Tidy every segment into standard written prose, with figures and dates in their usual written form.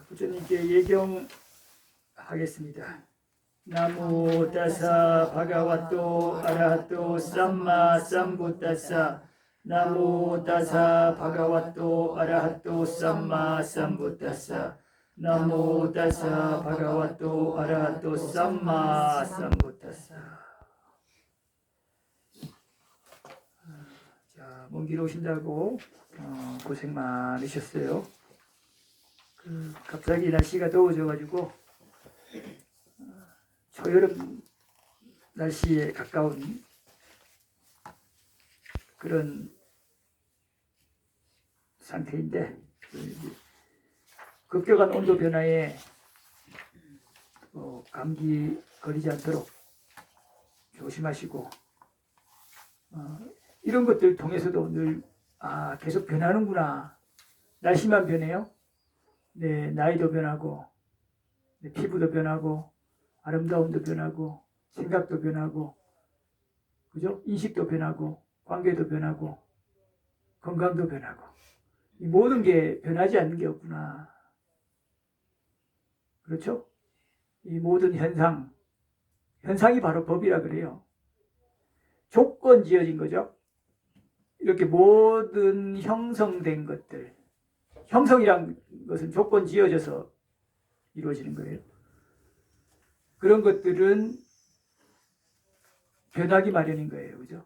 부처님께 예경하겠습니다. 나무 다사 바가와토 아라하토 삼마 삼부타사. 나무 다사 바가와토 아라하토 삼마 삼부타사. 나무 다사 바가와토 아라하토 삼마 삼부타사. 자, 먼 길 오신다고 고생 많으셨어요. 갑자기 날씨가 더워져가지고 초여름 날씨에 가까운 그런 상태인데, 급격한 온도 변화에 감기 걸리지 않도록 조심하시고, 이런 것들 통해서도 늘 계속 변하는구나. 날씨만 변해요? 네, 나이도 변하고, 네, 피부도 변하고, 아름다움도 변하고, 생각도 변하고, 그죠? 인식도 변하고, 관계도 변하고, 건강도 변하고, 이 모든 게 변하지 않는 게 없구나. 그렇죠? 이 모든 현상이 바로 법이라 그래요. 조건 지어진 거죠. 이렇게 모든 형성된 것들, 형성이란 것은 조건 지어져서 이루어지는 거예요. 그런 것들은 변하기 마련인 거예요. 그죠?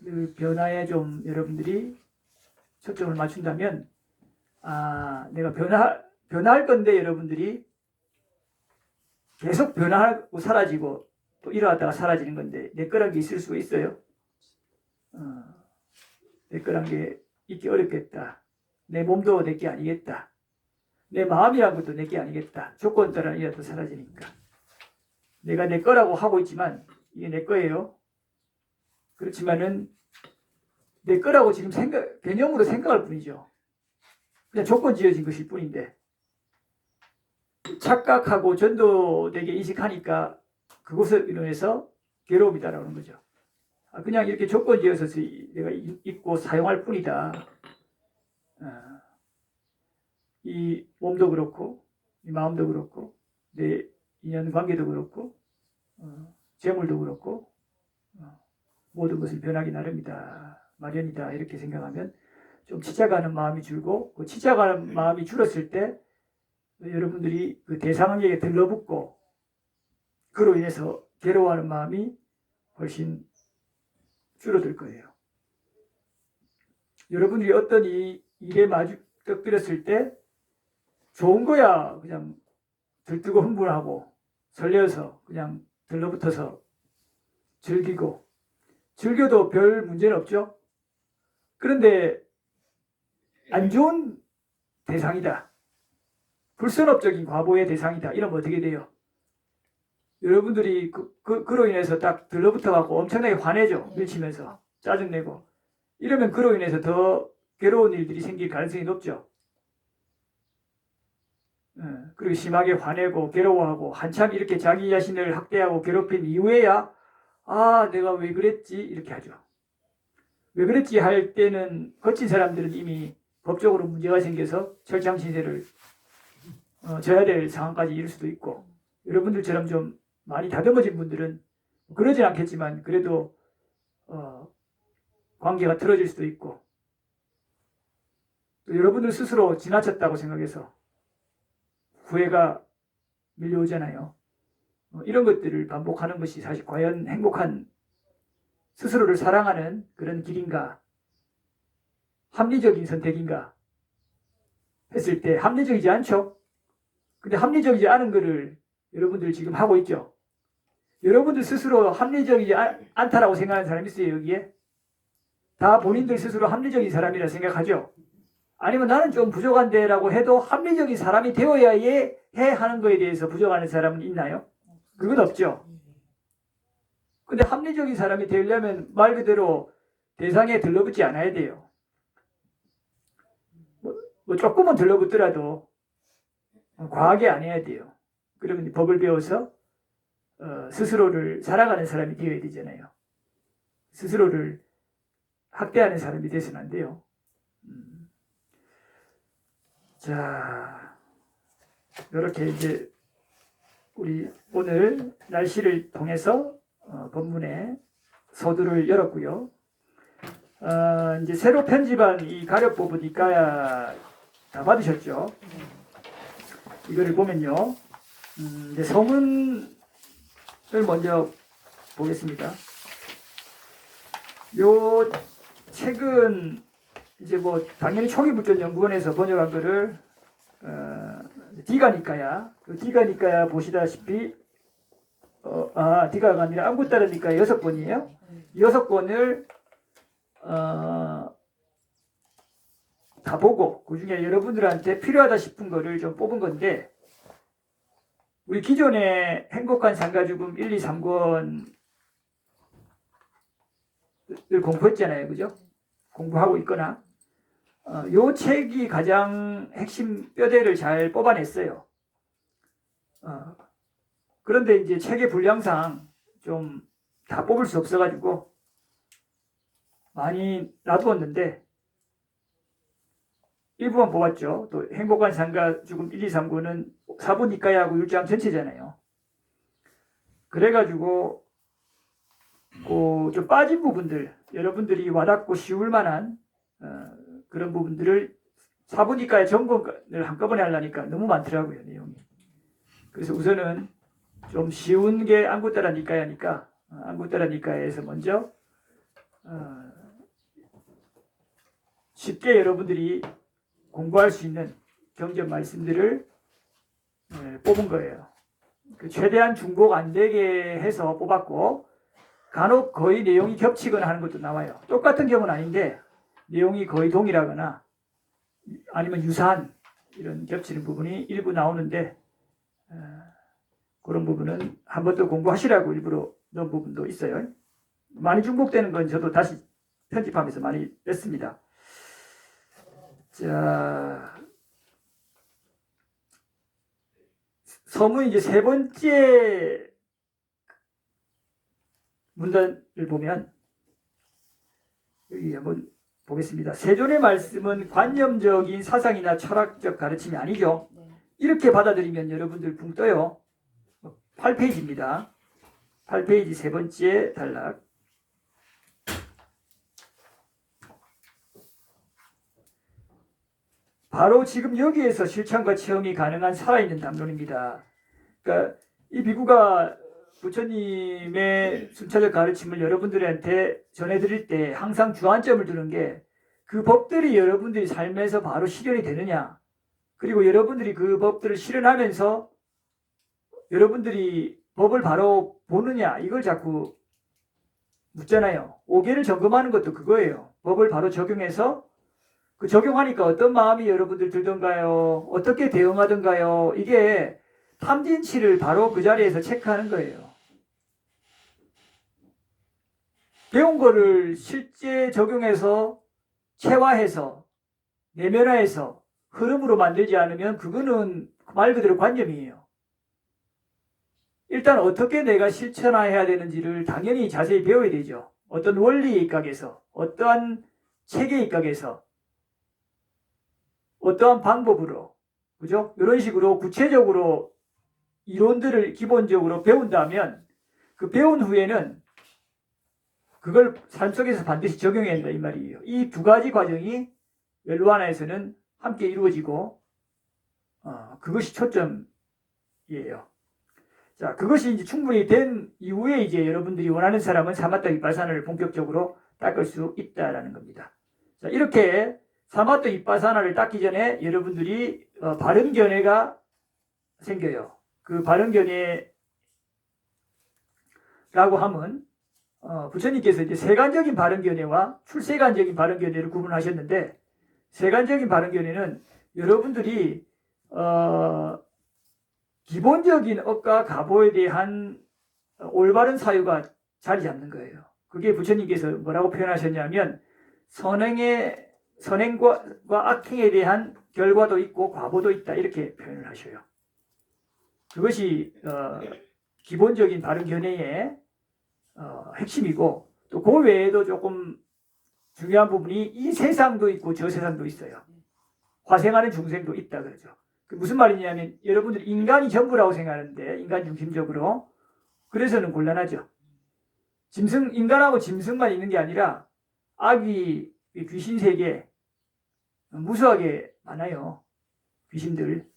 그 변화에 좀 여러분들이 초점을 맞춘다면, 내가 변할 건데 여러분들이 계속 변하고 사라지고 또 일어났다가 사라지는 건데 내 거란 게 있을 수가 있어요. 내 거란 게 있기 어렵겠다. 내 몸도 내 게 아니겠다. 내 마음이란 것도 내 게 아니겠다. 조건 따라 이라도 사라지니까. 내가 내 거라고 하고 있지만 이게 내 거예요. 그렇지만은 내 거라고 지금 개념으로 생각할 뿐이죠. 그냥 조건 지어진 것일 뿐인데, 착각하고 전도되게 인식하니까 그것을 인해서 괴로움이 따라오는 거죠. 그냥 이렇게 조건 지어서 내가 입고 사용할 뿐이다. 이 몸도 그렇고, 이 마음도 그렇고, 내 인연 관계도 그렇고, 재물도 그렇고, 모든 것은 변하기 나름이다, 마련이다, 이렇게 생각하면 좀 치자가는 마음이 줄고, 그 치자가는 마음이 줄었을 때 여러분들이 그 대상에게 들러붙고 그로 인해서 괴로워하는 마음이 훨씬 줄어들 거예요. 여러분들이 어떤 일에 떡들었을 때 좋은 거야 그냥 들뜨고 흥분하고 설레어서 그냥 들러붙어서 즐겨도 별 문제는 없죠. 그런데 안 좋은 대상이다, 불선업적인 과보의 대상이다, 이러면 어떻게 돼요? 여러분들이 그로 인해서 딱 들러붙어갖고 엄청나게 화내죠. 밀치면서 짜증내고, 이러면 그로 인해서 더 괴로운 일들이 생길 가능성이 높죠. 그리고 심하게 화내고 괴로워하고 한참 이렇게 자기 자신을 학대하고 괴롭힌 이후에야 내가 왜 그랬지 이렇게 하죠. 왜 그랬지 할 때는 거친 사람들은 이미 법적으로 문제가 생겨서 철장신세를 져야 될 상황까지 이를 수도 있고, 여러분들처럼 좀 많이 다듬어진 분들은 그러진 않겠지만 그래도 관계가 틀어질 수도 있고, 또 여러분들 스스로 지나쳤다고 생각해서 후회가 밀려오잖아요. 이런 것들을 반복하는 것이 사실 과연 행복한, 스스로를 사랑하는 그런 길인가, 합리적인 선택인가 했을 때 합리적이지 않죠. 근데 합리적이지 않은 거를 여러분들 지금 하고 있죠. 여러분들 스스로 합리적이지 않다라고 생각하는 사람이 있어요. 여기에 다 본인들 스스로 합리적인 사람이라 생각하죠. 아니면 나는 좀 부족한데 라고 해도 합리적인 사람이 되어야 해 하는 거에 대해서 부족하는 사람은 있나요? 그건 없죠. 근데 합리적인 사람이 되려면 말 그대로 대상에 들러붙지 않아야 돼요. 뭐 조금은 들러붙더라도 과하게 안 해야 돼요. 그러면 법을 배워서 스스로를 살아가는 사람이 되어야 되잖아요. 스스로를 학대하는 사람이 돼서는 안 돼요. 자, 이렇게 이제 우리 오늘 날씨를 통해서 본문의 서두를 열었고요. 이제 새로 편집한 이 가력 부분 이까야 다 받으셨죠? 이거를 보면요. 이제 서문을 먼저 보겠습니다. 요 책은 이제 뭐 당연히 초기불전연구원에서 번역한 거를 디가니까야, 디가니까야 보시다시피 디가가 아니라 안구따르니까야 6권이에요. 6권을 다 보고 그 중에 여러분들한테 필요하다 싶은 거를 좀 뽑은 건데, 우리 기존에 행복한 상가죽음 1, 2, 3권을 공부했잖아요. 그죠? 공부하고 있거나 요 책이 가장 핵심 뼈대를 잘 뽑아냈어요. 그런데 이제 책의 분량상 좀 다 뽑을 수 없어가지고 많이 놔두었는데 일부만 뽑았죠. 또 행복한 상가 죽음 1, 2, 3권은 사부니까야하고 1장 전체잖아요. 그래가지고 좀 빠진 부분들, 여러분들이 와닿고 쉬울 만한 그런 부분들을 사부니까야 점검을 한꺼번에 하려니까 너무 많더라고요, 내용이. 그래서 우선은 좀 쉬운 게 안구따라니까야니까 안구따라니까야에서 먼저 쉽게 여러분들이 공부할 수 있는 경전 말씀들을 뽑은 거예요. 최대한 중복 안 되게 해서 뽑았고, 간혹 거의 내용이 겹치거나 하는 것도 나와요. 똑같은 경우는 아닌데 내용이 거의 동일하거나 아니면 유사한 이런 겹치는 부분이 일부 나오는데 그런 부분은 한 번 더 공부하시라고 일부러 넣은 부분도 있어요. 많이 중복되는 건 저도 다시 편집하면서 많이 뺐습니다. 자, 서문 이제 세 번째 문단을 보면 여기 한번 보겠습니다. 세존의 말씀은 관념적인 사상이나 철학적 가르침이 아니죠. 이렇게 받아들이면 여러분들 붕 떠요. 8페이지입니다. 8페이지 세 번째 단락. 바로 지금 여기에서 실천과 체험이 가능한 살아있는 담론입니다. 그러니까 이 비구가 부처님의 순차적 가르침을 여러분들한테 전해드릴 때 항상 주안점을 두는 게 그 법들이 여러분들이 삶에서 바로 실현이 되느냐, 그리고 여러분들이 그 법들을 실현하면서 여러분들이 법을 바로 보느냐, 이걸 자꾸 묻잖아요. 5계를 점검하는 것도 그거예요. 법을 바로 적용해서 그 적용하니까 어떤 마음이 여러분들 들던가요? 어떻게 대응하던가요? 이게 탐진치를 바로 그 자리에서 체크하는 거예요. 배운 거를 실제 적용해서 체화해서 내면화해서 흐름으로 만들지 않으면 그거는 말 그대로 관념이에요. 일단 어떻게 내가 실천해야 되는지를 당연히 자세히 배워야 되죠. 어떤 원리에 입각해서, 어떠한 체계에 입각해서, 어떠한 방법으로, 그죠? 이런 식으로 구체적으로 이론들을 기본적으로 배운다면 그 배운 후에는 그걸 삶 속에서 반드시 적용해야 한다, 이 말이에요. 이 두 가지 과정이 웰루아나에서는 함께 이루어지고 그것이 초점이에요. 자, 그것이 이제 충분히 된 이후에 이제 여러분들이 원하는 사람은 사마타 윗바사나를 본격적으로 닦을 수 있다라는 겁니다. 자, 이렇게 사마타 윗바사나를 닦기 전에 여러분들이 바른 견해가 생겨요. 그 바른 견해라고 하면 부처님께서 이제 세간적인 바른 견해와 출세간적인 바른 견해를 구분하셨는데, 세간적인 바른 견해는 여러분들이 기본적인 업과 가보에 대한 올바른 사유가 자리 잡는 거예요. 그게 부처님께서 뭐라고 표현하셨냐면 선행과 악행에 대한 결과도 있고 과보도 있다, 이렇게 표현을 하셔요. 그것이 기본적인 바른 견해의 핵심이고, 또 그 외에도 조금 중요한 부분이 이 세상도 있고 저 세상도 있어요. 화생하는 중생도 있다 그러죠. 그 무슨 말이냐면 여러분들 인간이 전부라고 생각하는데 인간 중심적으로 그래서는 곤란하죠. 인간하고 짐승만 있는 게 아니라 악이 귀신 세계 무수하게 많아요. 귀신들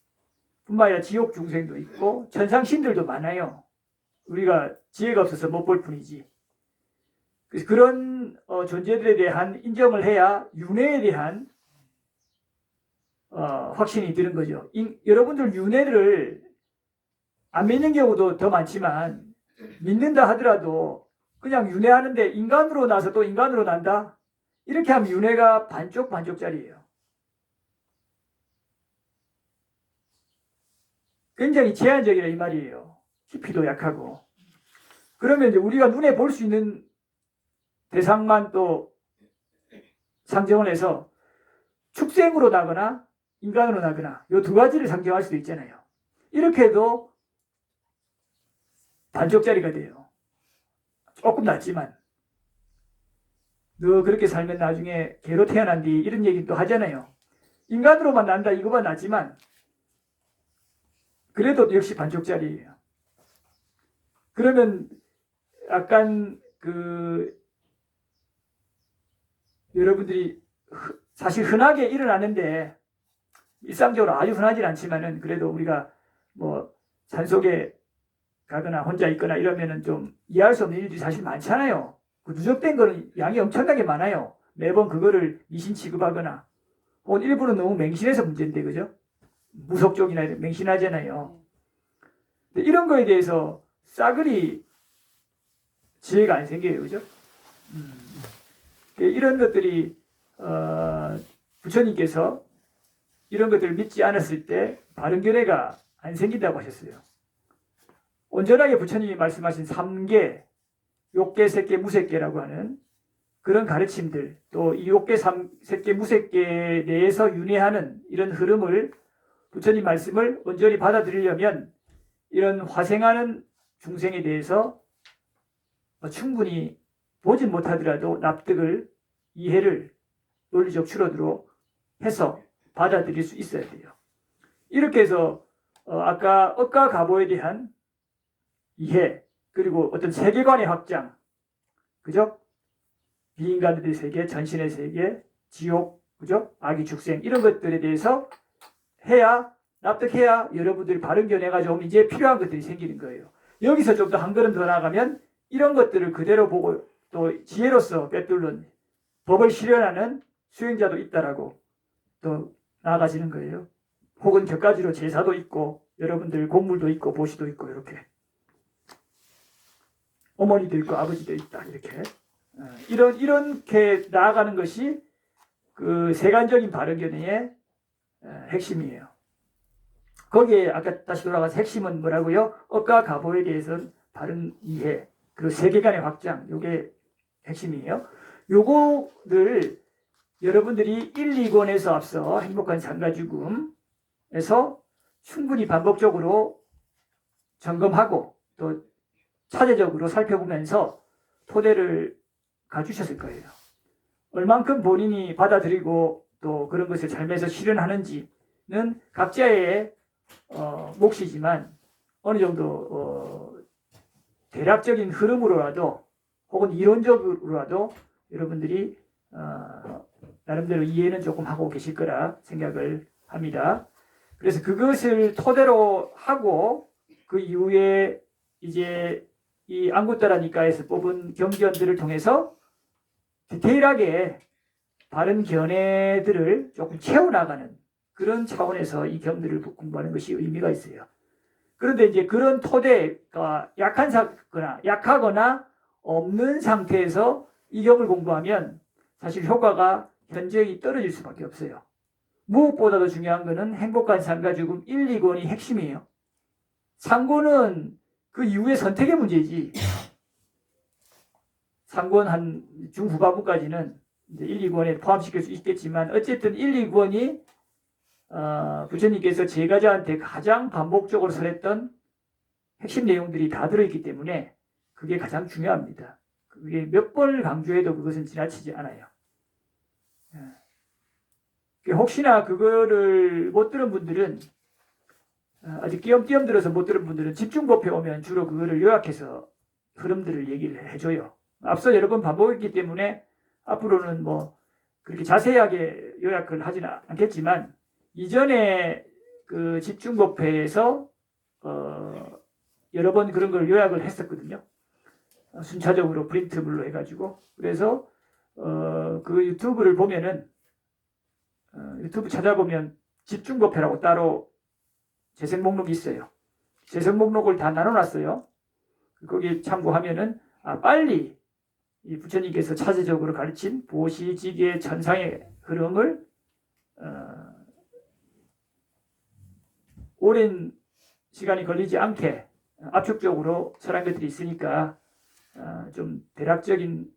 뿐만 아니라 지옥 중생도 있고 천상신들도 많아요. 우리가 지혜가 없어서 못 볼 뿐이지. 그래서 그런 존재들에 대한 인정을 해야 윤회에 대한 확신이 드는 거죠. 여러분들 윤회를 안 믿는 경우도 더 많지만 믿는다 하더라도 그냥 윤회하는데 인간으로 나서 또 인간으로 난다? 이렇게 하면 윤회가 반쪽짜리예요. 굉장히 제한적이라 이 말이에요. 깊이도 약하고. 그러면 이제 우리가 눈에 볼 수 있는 대상만 또 상정을 해서 축생으로 나거나 인간으로 나거나 이 두 가지를 상정할 수도 있잖아요. 이렇게 해도 반쪽짜리가 돼요. 조금 낫지만 너 그렇게 살면 나중에 개로 태어난 뒤 이런 얘기 또 하잖아요. 인간으로만 난다 이거만 낫지만 그래도 역시 반쪽짜리예요. 그러면 약간 여러분들이 사실 흔하게 일어나는데 일상적으로 아주 흔하진 않지만은 그래도 우리가 뭐 산속에 가거나 혼자 있거나 이러면은 좀 이해할 수 없는 일들이 사실 많잖아요. 그 누적된 거는 양이 엄청나게 많아요. 매번 그거를 미신 취급하거나 혹은 일부는 너무 맹신해서 문제인데 그죠? 무속 쪽이나 맹신하잖아요. 근데 이런 거에 대해서 싸그리 지혜가 안 생겨요. 그죠? 이런 것들이 부처님께서 이런 것들을 믿지 않았을 때 바른 견해가 안 생긴다고 하셨어요. 온전하게 부처님이 말씀하신 3계, 욕계, 색계, 무색계라고 하는 그런 가르침들, 또 이 욕계, 색계, 무색계 내에서 윤회하는 이런 흐름을 부처님 말씀을 온전히 받아들이려면 이런 화생하는 중생에 대해서 충분히 보진 못하더라도 납득을, 이해를 논리적 추론으로 해서 받아들일 수 있어야 돼요. 이렇게 해서 아까 억과 가보에 대한 이해, 그리고 어떤 세계관의 확장, 그죠? 비인간들의 세계, 전신의 세계, 지옥, 그죠? 악의 축생, 이런 것들에 대해서 해야, 납득해야 여러분들이 바른 견해가 좀 이제 필요한 것들이 생기는 거예요. 여기서 좀 더 한 걸음 더 나가면 이런 것들을 그대로 보고 또 지혜로서 빼뚫는 법을 실현하는 수행자도 있다라고 또 나아가시는 거예요. 혹은 격가지로 제사도 있고 여러분들 곡물도 있고 보시도 있고 이렇게 어머니도 있고 아버지도 있다 이렇게 이렇게 나아가는 것이 그 세간적인 바른견해의 핵심이에요. 거기에 아까 다시 돌아가서 핵심은 뭐라고요? 억과 가보에 대해서는 바른 이해 그리고 세계관의 확장 이게 핵심이에요. 요거를 여러분들이 1, 2권에서 앞서 행복한 삶과 죽음에서 충분히 반복적으로 점검하고 또 차제적으로 살펴보면서 토대를 가주셨을 거예요. 얼만큼 본인이 받아들이고 또 그런 것을 삶에서 실현하는지는 각자의 몫이지만 어느 정도 대략적인 흐름으로라도 혹은 이론적으로라도 여러분들이 나름대로 이해는 조금 하고 계실 거라 생각을 합니다. 그래서 그것을 토대로 하고 그 이후에 이제 이 안구따라니까에서 뽑은 경전들을 통해서 디테일하게 바른 견해들을 조금 채워나가는 그런 차원에서 이 경들을 공부하는 것이 의미가 있어요. 그런데 이제 그런 토대가 약하거나 없는 상태에서 이 경을 공부하면 사실 효과가 현저히 떨어질 수밖에 없어요. 무엇보다도 중요한 것은 행복한 삶과 죽음 1, 2권이 핵심이에요. 3권은 그 이후의 선택의 문제지. 3권 한 중후반부까지는 이제 1, 2권에 포함시킬 수 있겠지만 어쨌든 1, 2권이 부처님께서 제가자한테 가장 반복적으로 설했던 핵심 내용들이 다 들어있기 때문에 그게 가장 중요합니다. 그게 몇 번을 강조해도 그것은 지나치지 않아요. 혹시나 그거를 못 들은 분들은 아직 띄엄띄엄 들어서 못 들은 분들은 집중법에 오면 주로 그거를 요약해서 흐름들을 얘기를 해줘요. 앞서 여러 번 반복했기 때문에 앞으로는 뭐 그렇게 자세하게 요약을 하지는 않겠지만 이전에 그 집중법회에서 여러 번 그런 걸 요약을 했었거든요. 순차적으로 프린트물로 해가지고. 그래서 그 유튜브를 보면은 유튜브 찾아보면 집중법회라고 따로 재생 목록이 있어요. 재생 목록을 다 나눠놨어요. 거기 참고하면은 빨리 이 부처님께서 차세적으로 가르친 보시지계 천상의 흐름을 오랜 시간이 걸리지 않게 압축적으로 설한 것들이 있으니까 좀 대략적인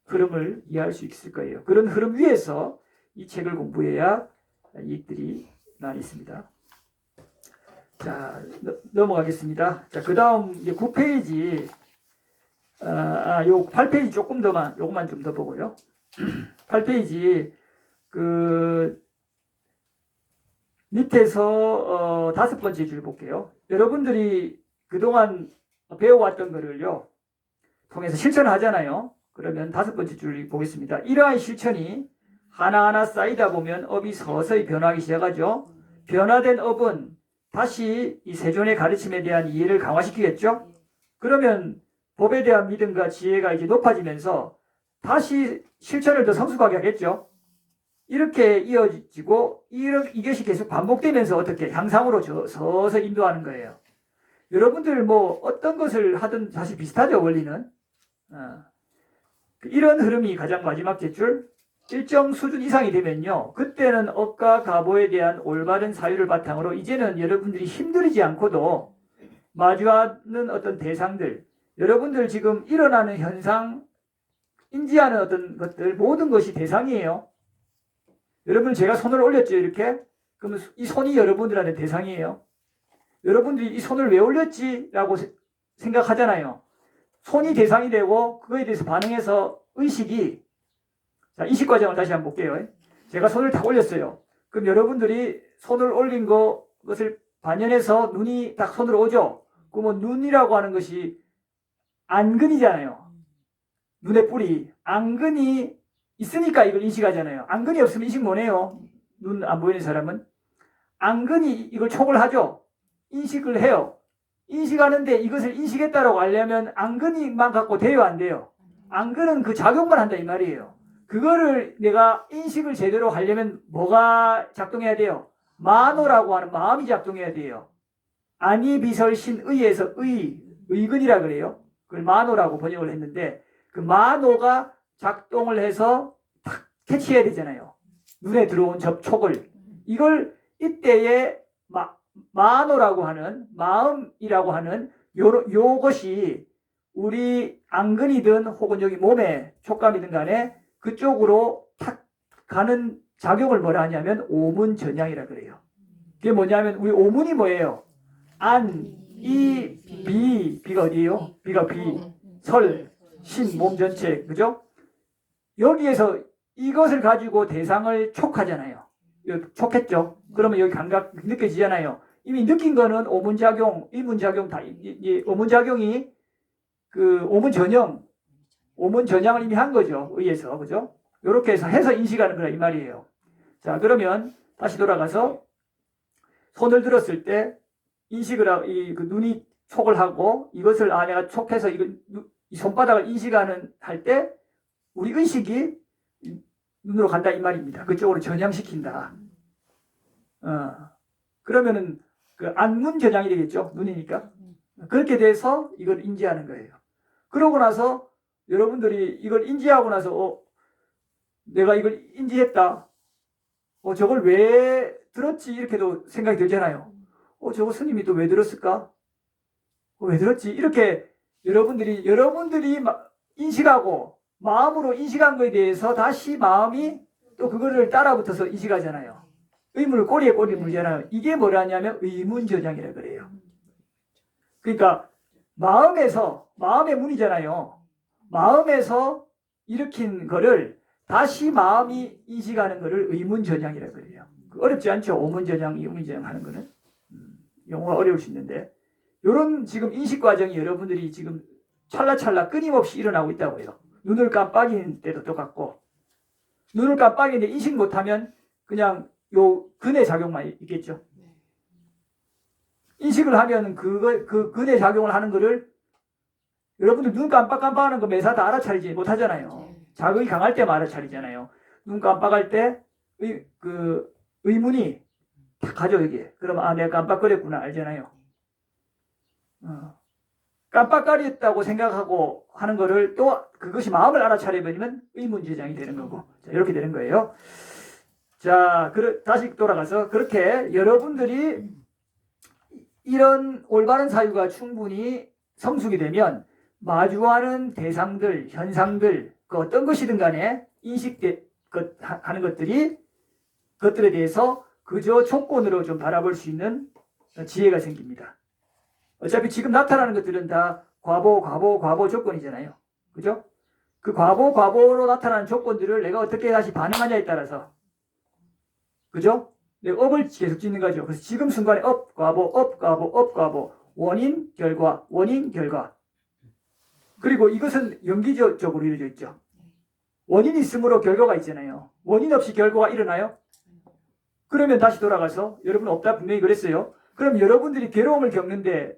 흐름을 이해할 수 있을 거예요. 그런 흐름 위에서 이 책을 공부해야 이익들이 많이 있습니다. 자, 넘어가겠습니다. 자, 그 다음 9페이지, 요 8페이지 요것만 좀 더 보고요. 8페이지, 밑에서 5번째 줄 볼게요. 여러분들이 그동안 배워왔던 거를요, 통해서 실천하잖아요. 그러면 5번째 줄 보겠습니다. 이러한 실천이 하나하나 쌓이다 보면 업이 서서히 변화하기 시작하죠. 변화된 업은 다시 이 세존의 가르침에 대한 이해를 강화시키겠죠. 그러면 법에 대한 믿음과 지혜가 이제 높아지면서 다시 실천을 더 성숙하게 하겠죠. 이렇게 이어지고 이것이 계속 반복되면서 어떻게 향상으로 서서 인도하는 거예요. 여러분들 뭐 어떤 것을 하든 사실 비슷하죠, 원리는. 이런 흐름이 가장 마지막 줄 일정 수준 이상이 되면요, 그때는 업과 가보에 대한 올바른 사유를 바탕으로 이제는 여러분들이 힘들이지 않고도 마주하는 어떤 대상들, 여러분들 지금 일어나는 현상, 인지하는 어떤 것들, 모든 것이 대상이에요. 여러분, 제가 손을 올렸죠, 이렇게. 그러면 이 손이 여러분들한테 대상이에요. 여러분들이 이 손을 왜 올렸지? 라고 생각하잖아요. 손이 대상이 되고 그거에 대해서 반응해서 의식이, 자, 이식 과정을 다시 한번 볼게요. 제가 손을 딱 올렸어요. 그럼 여러분들이 손을 올린 것을 반연해서 눈이 딱 손으로 오죠. 그러면 눈이라고 하는 것이 안근이잖아요. 눈의 뿌리. 안근이 있으니까 이걸 인식하잖아요. 안근이 없으면 인식 못해요. 눈 안 보이는 사람은. 안근이 이걸 촉을 하죠. 인식을 해요. 인식하는데 이것을 인식했다라고 하려면 안근이만 갖고 돼요, 안 돼요? 안근은 그 작용만 한다 이 말이에요. 그거를 내가 인식을 제대로 하려면 뭐가 작동해야 돼요? 마노라고 하는 마음이 작동해야 돼요. 아니비설신의에서 의근이라 그래요. 그걸 마노라고 번역을 했는데 그 마노가 작동을 해서 탁 캐치해야 되잖아요. 눈에 들어온 접촉을. 이걸 이때에 마노라고 하는, 마음이라고 하는 요것이 우리 안근이든 혹은 여기 몸에 촉감이든 간에 그쪽으로 탁 가는 작용을 뭐라 하냐면 오문전향이라 그래요. 그게 뭐냐면 우리 오문이 뭐예요? 안, 이, 비가 어디예요? 비가 비, 설, 신, 몸 전체, 그죠? 여기에서 이것을 가지고 대상을 촉하잖아요. 촉했죠? 그러면 여기 감각 느껴지잖아요. 이미 느낀 거는 오문작용, 이문작용 다, 오문작용이 그 오문전향을 이미 한 거죠. 의에서, 그죠? 요렇게 해서 인식하는 거라 이 말이에요. 자, 그러면 다시 돌아가서 손을 들었을 때 인식을 하고, 그 눈이 촉을 하고 이것을 내가 촉해서 이 손바닥을 인식하는 할 때 우리 의식이 눈으로 간다 이 말입니다. 그쪽으로 전향시킨다. 그러면은 그 안문 전향이 되겠죠. 눈이니까. 그렇게 돼서 이걸 인지하는 거예요. 그러고 나서 여러분들이 이걸 인지하고 나서 내가 이걸 인지했다. 저걸 왜 들었지? 이렇게도 생각이 들잖아요. 저거 스님이 또 왜 들었을까? 왜 들었지? 이렇게 여러분들이 인식하고 마음으로 인식한 거에 대해서 다시 마음이 또 그거를 따라붙어서 인식하잖아요. 의문을 꼬리에 꼬리를 물잖아요. 이게 뭐라냐면 의문전향이라 그래요. 그러니까 마음의 문이잖아요. 마음에서 일으킨 거를 다시 마음이 인식하는 거를 의문전향이라 그래요. 어렵지 않죠? 오문전향, 이문전향 하는 거는. 용어가 어려울 수 있는데 이런 지금 인식 과정이 여러분들이 지금 찰나찰나 끊임없이 일어나고 있다고요. 눈을 깜빡이는 때도 똑같고 눈을 깜빡이는데 인식 못하면 그냥 요 근해 작용만 있겠죠. 인식을 하면 그 근해 작용을 하는 거를 여러분들 눈 깜빡깜빡하는 거 매사 다 알아차리지 못하잖아요. 자극이 강할 때만 알아차리잖아요. 눈 깜빡할 때 그 의문이 다 가죠 여기. 그럼 아 내가 깜빡거렸구나 알잖아요. 깜빡거렸다고 생각하고 하는 거를 또 그것이 마음을 알아차려버리면 의문제장이 되는 거고 자, 이렇게 되는 거예요. 자 다시 돌아가서 그렇게 여러분들이 이런 올바른 사유가 충분히 성숙이 되면 마주하는 대상들, 현상들, 그 어떤 것이든 간에 인식하는 것들에 대해서 그저 조건으로 좀 바라볼 수 있는 지혜가 생깁니다. 어차피 지금 나타나는 것들은 다 과보 조건이잖아요. 그죠? 그 과보로 나타나는 조건들을 내가 어떻게 다시 반응하냐에 따라서 그죠? 내가 업을 계속 짓는 거죠. 그래서 지금 순간에 업, 과보, 원인, 결과, 원인, 결과. 그리고 이것은 연기적으로 이루어져 있죠. 원인이 있으므로 결과가 있잖아요. 원인 없이 결과가 일어나요? 그러면 다시 돌아가서 여러분 없다 분명히 그랬어요. 그럼 여러분들이 괴로움을 겪는데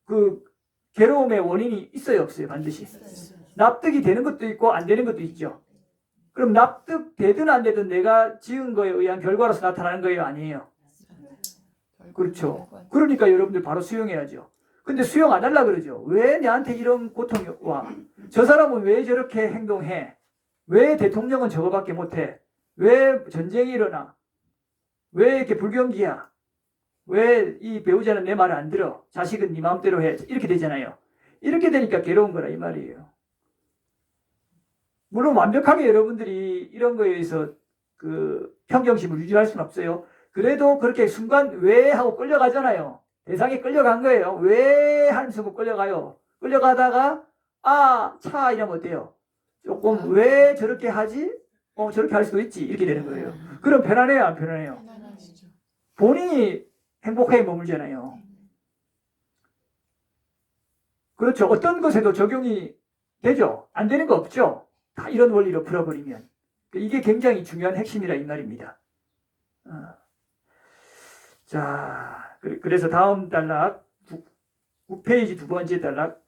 그 괴로움의 원인이 있어요 없어요? 반드시. 납득이 되는 것도 있고 안 되는 것도 있죠. 그럼 납득되든 안 되든 내가 지은 거에 의한 결과로서 나타나는 거예요? 아니에요? 그렇죠. 그러니까 여러분들 바로 수용해야죠. 근데 수용 안 하려고 그러죠. 왜 내한테 이런 고통이 와? 저 사람은 왜 저렇게 행동해? 왜 대통령은 저거밖에 못해? 왜 전쟁이 일어나? 왜 이렇게 불경기야? 왜 이 배우자는 내 말을 안 들어? 자식은 네 마음대로 해. 이렇게 되잖아요. 이렇게 되니까 괴로운 거라 이 말이에요. 물론 완벽하게 여러분들이 이런 거에 의해서 그 평정심을 유지할 수는 없어요. 그래도 그렇게 순간 왜 하고 끌려가잖아요. 대상이 끌려간 거예요. 왜 하는 순간 끌려가요. 끌려가다가 차 이러면 어때요? 조금 왜 저렇게 하지? 저렇게 할 수도 있지. 이렇게 되는 거예요. 그럼 편안해요? 안 편안해요? 본인이 행복하게 머물잖아요. 그렇죠. 어떤 것에도 적용이 되죠. 안 되는 거 없죠. 다 이런 원리로 풀어버리면. 이게 굉장히 중요한 핵심이라 이 말입니다. 자, 그래서 다음 단락 9페이지 두 번째 단락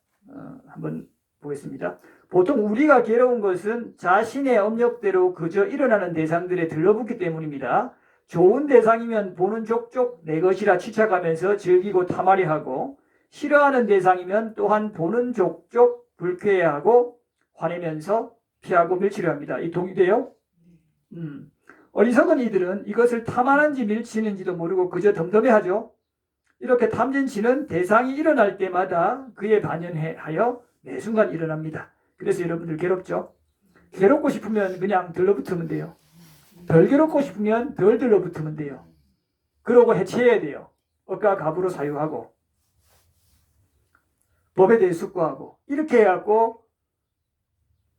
한번 보겠습니다. 보통 우리가 괴로운 것은 자신의 업력대로 그저 일어나는 대상들에 들러붙기 때문입니다. 좋은 대상이면 보는 족족 내 것이라 치착하면서 즐기고 탐하려하고 싫어하는 대상이면 또한 보는 족족 불쾌해하고 화내면서 피하고 밀치려 합니다. 이 동의돼요? 어리석은 이들은 이것을 탐하는지 밀치는지도 모르고 그저 덤덤해하죠. 이렇게 탐진치는 대상이 일어날 때마다 그에 반연하여 매 순간 일어납니다. 그래서 여러분들 괴롭죠? 괴롭고 싶으면 그냥 들러붙으면 돼요. 덜 괴롭고 싶으면 덜 들러붙으면 돼요. 그러고 해체해야 돼요. 억과 갑으로 사유하고 법에 대해 숙고하고 이렇게 해갖고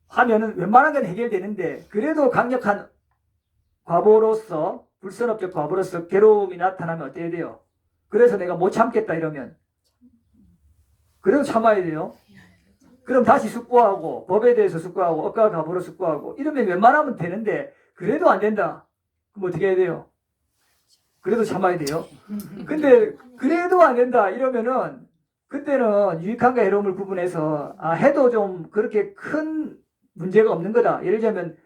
하면은 웬만한 건 해결되는데 그래도 강력한 과보로서 불선업적 과보로서 괴로움이 나타나면 어때야 돼요? 그래서 내가 못 참겠다 이러면 그래도 참아야 돼요. 그럼 다시 숙고하고 법에 대해서 숙고하고 억과 갑으로 숙고하고 이러면 웬만하면 되는데 그래도 안 된다. 그럼 어떻게 해야 돼요? 그래도 참아야 돼요. 근데 그래도 안 된다 이러면은 그때는 유익함과 해로움을 구분해서 해도 좀 그렇게 큰 문제가 없는 거다. 예를 들자면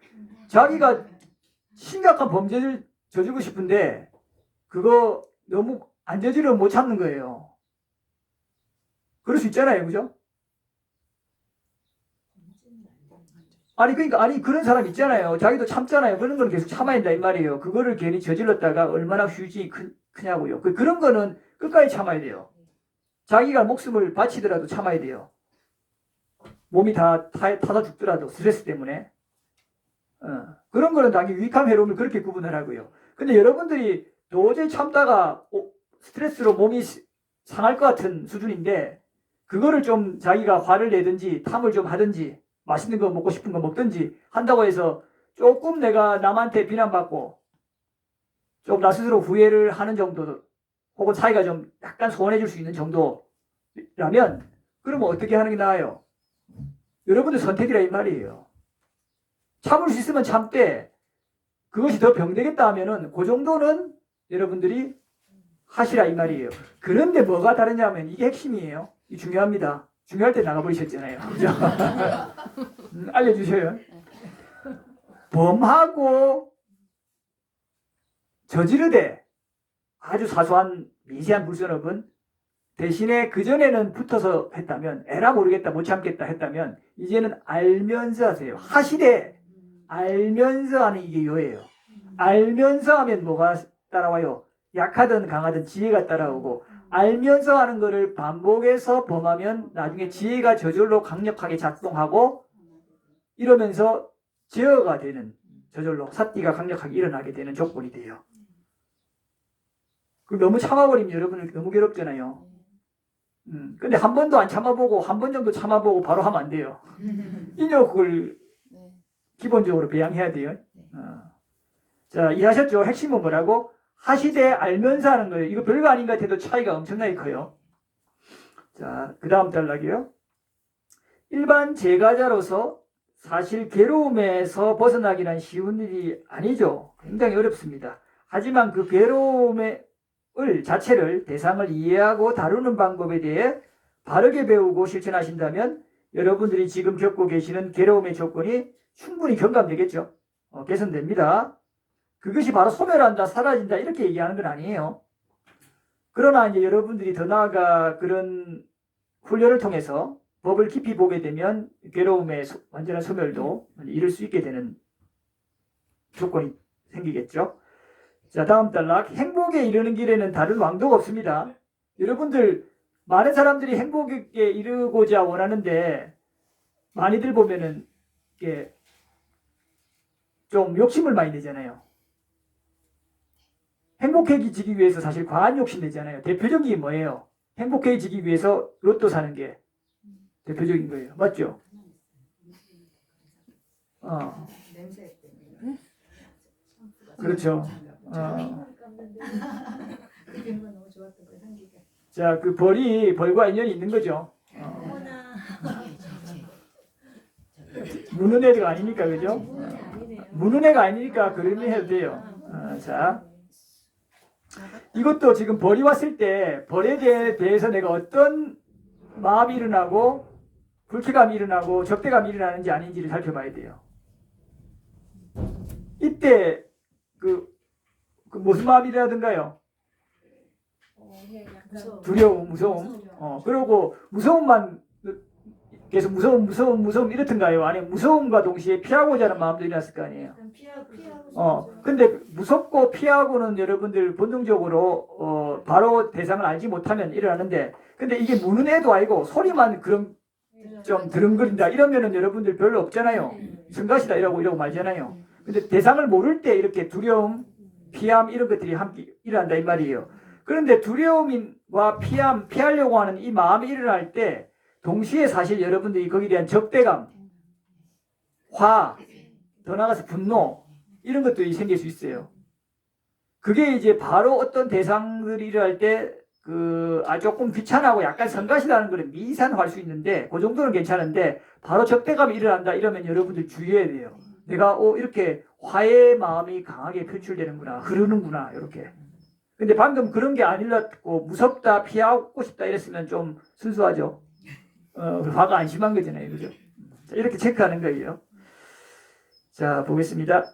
자기가 심각한 범죄를 저지르고 싶은데 그거 너무 안 저지르면 못 참는 거예요. 그럴 수 있잖아요. 그죠? 아니 그런 사람 있잖아요. 자기도 참잖아요. 그런 건 계속 참아야 된다 이 말이에요. 그거를 괜히 저질렀다가 얼마나 후유증이 크냐고요. 그런 거는 끝까지 참아야 돼요. 자기가 목숨을 바치더라도 참아야 돼요. 몸이 다 타다 죽더라도 스트레스 때문에. 그런 거는 당연히 유익함 해로움을 그렇게 구분하라고요. 근데 여러분들이 도저히 참다가 스트레스로 몸이 상할 것 같은 수준인데 그거를 좀 자기가 화를 내든지 탐을 좀 하든지 맛있는 거 먹고 싶은 거 먹든지 한다고 해서 조금 내가 남한테 비난받고 좀 나 스스로 후회를 하는 정도, 혹은 사이가 좀 약간 소원해질 수 있는 정도라면, 그러면 어떻게 하는 게 나아요? 여러분들 선택이라 이 말이에요. 참을 수 있으면 참되, 그것이 더 병되겠다 하면은 그 정도는 여러분들이 하시라 이 말이에요. 그런데 뭐가 다르냐면 이게 핵심이에요. 이 중요합니다. 중요할 때 나가버리셨잖아요. 그죠? 알려주셔요. 범하고 저지르되 아주 사소한 미세한 불선업은 대신에 그전에는 붙어서 했다면, 에라 모르겠다 못 참겠다 했다면, 이제는 알면서 하세요. 하시되 알면서 하는 이게 요예요. 알면서 하면 뭐가 따라와요? 약하든 강하든 지혜가 따라오고, 알면서 하는 거를 반복해서 범하면 나중에 지혜가 저절로 강력하게 작동하고, 이러면서 제어가 되는, 저절로 삿띠가 강력하게 일어나게 되는 조건이 돼요. 너무 참아버리면 여러분은 너무 괴롭잖아요. 근데 한 번도 안 참아보고 한 번 정도 참아보고 바로 하면 안 돼요. 인욕을 기본적으로 배양해야 돼요. 자, 이해하셨죠? 핵심은 뭐라고? 하시되 알면서 하는 거예요. 이거 별거 아닌 것 같아도 차이가 엄청나게 커요. 자, 그 다음 단락이요. 일반 제가자로서 사실 괴로움에서 벗어나기란 쉬운 일이 아니죠. 굉장히 어렵습니다. 하지만 그 괴로움의 자체를, 대상을 이해하고 다루는 방법에 대해 바르게 배우고 실천하신다면 여러분들이 지금 겪고 계시는 괴로움의 조건이 충분히 경감되겠죠. 개선됩니다. 그것이 바로 소멸한다, 사라진다 이렇게 얘기하는 건 아니에요. 그러나 이제 여러분들이 더 나아가 그런 훈련을 통해서 법을 깊이 보게 되면 괴로움의 완전한 소멸도 이룰 수 있게 되는 조건이 생기겠죠. 자, 다음 단락. 행복에 이르는 길에는 다른 왕도가 없습니다. 여러분들, 많은 사람들이 행복에 이르고자 원하는데, 많이들 보면은, 이게 좀 욕심을 많이 내잖아요. 행복해지기 위해서 사실 과한 욕심 내잖아요. 대표적인 게 뭐예요? 행복해지기 위해서 로또 사는 게 대표적인 거예요. 맞죠? 그렇죠. 자, 그 벌과 인연이 있는 거죠. 무는 애가 아니니까, 그죠? 무는 애가 아니니까 그런 일 해도 돼요. 자, 이것도 지금 벌이 왔을 때 벌에 대해서 내가 어떤 마음이 일어나고 불쾌감이 일어나고 적대감이 일어나는지 아닌지를 살펴봐야 돼요. 이때 그 무슨 마음이라든가요? 두려움, 무서움. 그리고 무서움만 계속 무서움 이렇던가요? 아니면 무서움과 동시에 피하고자 하는 마음도 일어났을 거 아니에요? 근데 무섭고 피하고는 여러분들 본능적으로 바로 대상을 알지 못하면 일어나는데, 근데 이게 무는 애도 아니고 소리만 그런 좀 드렁거린다 이러면은 여러분들 별로 없잖아요. 성가시다 이러고 말잖아요. 근데 대상을 모를 때 이렇게 두려움, 피함 이런 것들이 함께 일어난다 이 말이에요. 그런데 두려움과 피함, 피하려고 하는 이 마음이 일어날 때 동시에 사실 여러분들이 거기에 대한 적대감, 화, 더 나아가서 분노 이런 것들이 생길 수 있어요. 그게 이제 바로 어떤 대상들이 일어날 때 조금 귀찮하고 약간 성가시다는 거는 미산화할 수 있는데 그 정도는 괜찮은데 바로 적대감이 일어난다 이러면 여러분들 주의해야 돼요. 내가 이렇게 화의 마음이 강하게 표출되는구나, 흐르는구나 이렇게. 근데 방금 그런 게 아니라고 무섭다, 피하고 싶다 이랬으면 좀 순수하죠. 화가 안 심한 거잖아요, 그죠? 자, 이렇게 체크하는 거예요. 자, 보겠습니다.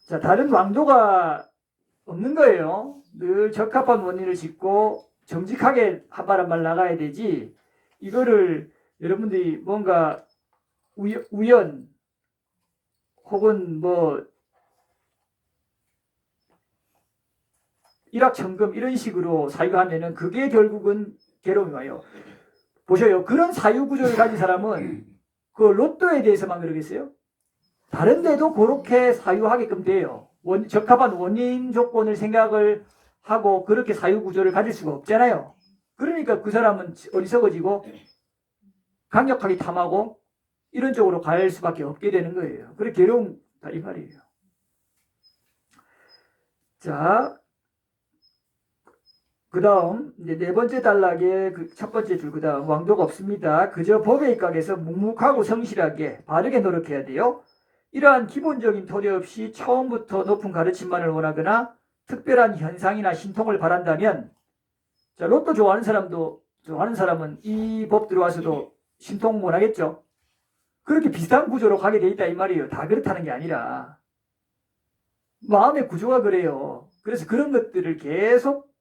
자, 다른 왕도가 없는 거예요. 늘 적합한 원인을 짓고 정직하게 한 말 한 말 나가야 되지. 이거를 여러분들이 뭔가 우연 혹은 일확천금 이런 식으로 사유하면은 그게 결국은 괴로움이 와요. 보셔요. 그런 사유 구조를 가진 사람은 그 로또에 대해서만 그러겠어요? 다른 데도 그렇게 사유하게끔 돼요. 적합한 원인 조건을 생각을 하고 그렇게 사유 구조를 가질 수가 없잖아요. 그러니까 그 사람은 어리석어지고 강력하게 탐하고 이런 쪽으로 갈 수밖에 없게 되는 거예요. 그래 괴로움다 이 말이에요. 자, 그 다음 이제 네 번째 단락의 그 첫 번째 줄, 그 다음 왕도가 없습니다. 그저 법에 입각해서 묵묵하고 성실하게 바르게 노력해야 돼요. 이러한 기본적인 토대 없이 처음부터 높은 가르침만을 원하거나 특별한 현상이나 신통을 바란다면, 자, 로또 좋아하는 사람은 이 법 들어와서도 신통 원하겠죠. 그렇게 비슷한 구조로 가게 돼 있다 이 말이에요. 다 그렇다는 게 아니라 마음의 구조가 그래요. 그래서 그런 것들을 계속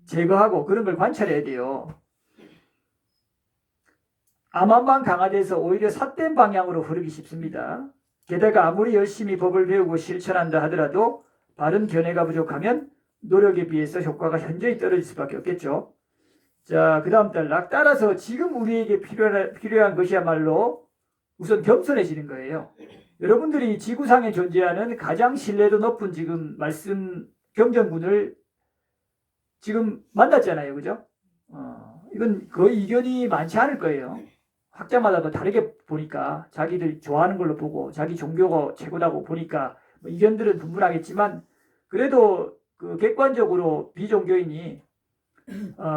제거하고 그런 걸 관찰해야 돼요. 암암만 강화돼서 오히려 삿된 방향으로 흐르기 쉽습니다. 게다가 아무리 열심히 법을 배우고 실천한다 하더라도 바른 견해가 부족하면 노력에 비해서 효과가 현저히 떨어질 수밖에 없겠죠. 자, 그 다음 단락. 따라서 지금 우리에게 필요한 것이야말로 우선 겸손해지는 거예요. 여러분들이 지구상에 존재하는 가장 신뢰도 높은 지금 말씀 경전군을 지금 만났잖아요. 그죠? 이건 거의 이견이 많지 않을 거예요. 학자마다 뭐 다르게 보니까 자기들 좋아하는 걸로 보고 자기 종교가 최고다고 보니까 뭐 이견들은 분분하겠지만 그래도 그 객관적으로 비종교인이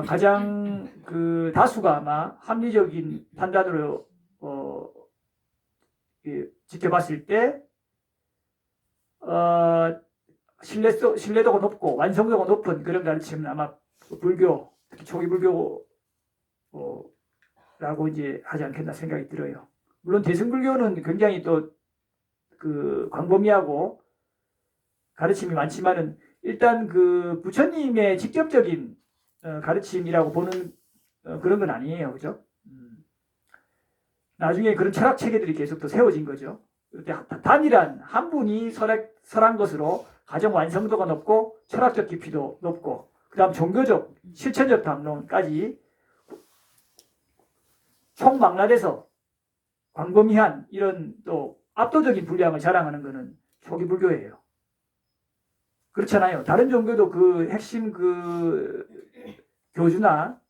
가장 그 다수가 아마 합리적인 판단으로 지켜봤을 때 신뢰도가 높고 완성도가 높은 그런 가르침은 아마 불교, 특히 초기 불교라고 이제 하지 않겠나 생각이 들어요. 물론 대승불교는 굉장히 또 그 광범위하고 가르침이 많지만은 일단 그 부처님의 직접적인 가르침이라고 보는 그런 건 아니에요. 그죠? 나중에 그런 철학 체계들이 계속 또 세워진 거죠. 단일한 한 분이 설한 것으로 가정 완성도가 높고 철학적 깊이도 높고 그 다음 종교적 실천적 담론까지 총망라돼서 광범위한 이런 또 압도적인 분량을 자랑하는 것은 초기 불교예요. 그렇잖아요. 다른 종교도 그 핵심 그 교주나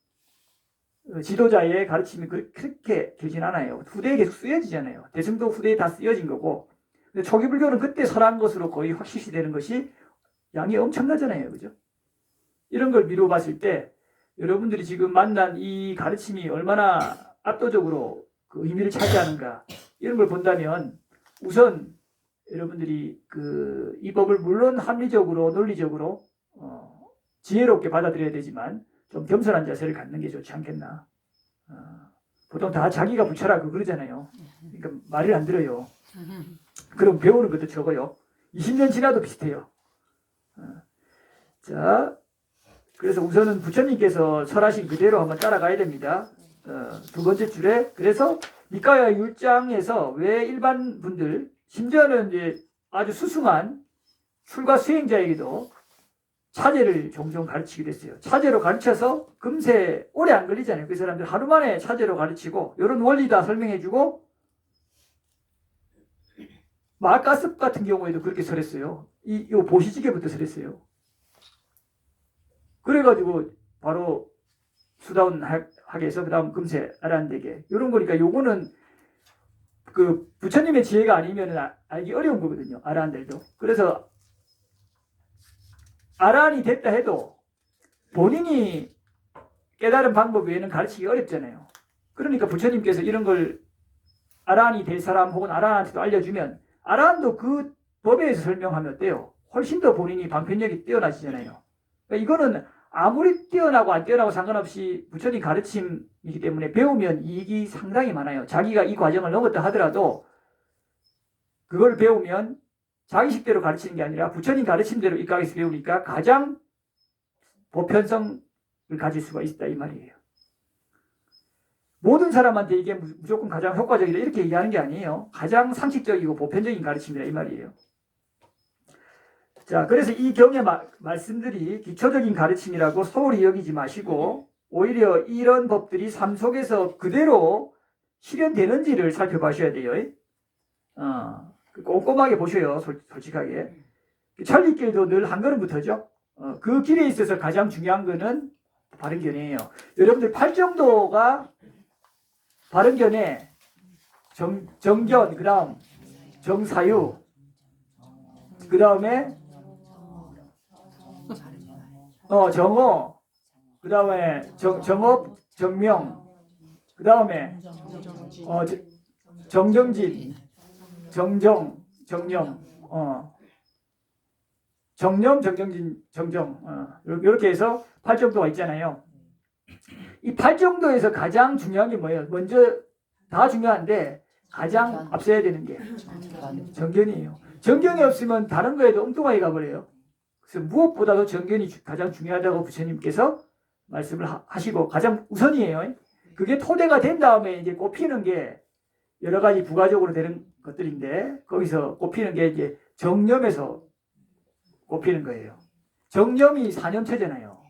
지도자의 가르침이 그렇게 길진 않아요. 후대에 계속 쓰여지잖아요. 대승도 후대에 다 쓰여진 거고. 근데 초기 불교는 그때 설한 것으로 거의 확실시 되는 것이 양이 엄청나잖아요. 그죠? 이런 걸 미루어 봤을 때 여러분들이 지금 만난 이 가르침이 얼마나 압도적으로 그 의미를 차지하는가 이런 걸 본다면 우선 여러분들이 이 법을 물론 합리적으로 논리적으로 지혜롭게 받아들여야 되지만 좀 겸손한 자세를 갖는 게 좋지 않겠나. 보통 다 자기가 부처라고 그러잖아요. 그러니까 말을 안 들어요. 그럼 배우는 것도 적어요. 20년 지나도 비슷해요. 자, 그래서 우선은 부처님께서 설하신 그대로 한번 따라가야 됩니다. 두 번째 줄에 그래서 니까야 율장에서 왜 일반 분들 심지어는 이제 아주 수승한 출가 수행자에게도 차제를 종종 가르치기도 했어요. 차제로 가르쳐서 금세 오래 안 걸리잖아요. 그 사람들 하루 만에 차제로 가르치고 이런 원리 다 설명해주고 마가습 같은 경우에도 그렇게 설했어요. 이 보시지게부터 설했어요. 그래가지고 바로 수다운 하게 해서 그 다음 금세 아란되게 이런 거니까 요거는 그 부처님의 지혜가 아니면 알기 어려운 거거든요. 아란들도. 그래서 아란이 됐다 해도 본인이 깨달은 방법 외에는 가르치기 어렵잖아요. 그러니까 부처님께서 이런 걸 아란이 될 사람 혹은 아란한테도 알려주면 아란도 그 법에 의해서 설명하면 어때요? 훨씬 더 본인이 방편력이 뛰어나시잖아요. 그러니까 이거는 아무리 뛰어나고 안 뛰어나고 상관없이 부처님 가르침이기 때문에 배우면 이익이 상당히 많아요. 자기가 이 과정을 넘었다 하더라도 그걸 배우면 자기 식대로 가르치는 게 아니라 부처님 가르침대로 입각해서 배우니까 가장 보편성을 가질 수가 있다 이 말이에요. 모든 사람한테 이게 무조건 가장 효과적이다 이렇게 얘기하는 게 아니에요. 가장 상식적이고 보편적인 가르침이다 이 말이에요. 자, 그래서 이 경의 말씀들이 기초적인 가르침이라고 소홀히 여기지 마시고 오히려 이런 법들이 삶 속에서 그대로 실현되는지를 살펴보셔야 돼요. 꼼꼼하게 보셔요. 솔직하게. 천리길도 늘 한 걸음부터죠. 그 길에 있어서 가장 중요한 거는 바른 견해예요. 여러분들 팔정도가 바른 견해, 정견, 그 다음 정사유, 그 다음에 정어, 그 다음에 정업, 정명, 그 다음에 정정진, 정정, 정령, 정념, 정정진, 정정, 이렇게 해서 8정도가 있잖아요. 이 8정도에서 가장 중요한 게 뭐예요? 먼저 다 중요한데 가장 앞서야 되는 게 정견이에요. 정견이 없으면 다른 거에도 엉뚱하게 가버려요. 그래서 무엇보다도 정견이 가장 중요하다고 부처님께서 말씀을 하시고 가장 우선이에요. 그게 토대가 된 다음에 이제 꼽히는 게 여러 가지 부가적으로 되는 것들인데 거기서 꼽히는 게 이제 정념에서 꼽히는 거예요. 정념이 사념체잖아요.